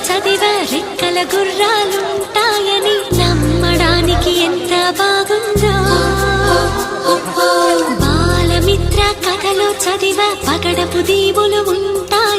చదివా రెక్కల గుర్రాలుంటాయని నమ్మడానికి ఎంత బాగుందో. బాలమిత్ర కథలో చదివా పగడపు దీవులు ఉంటాయి.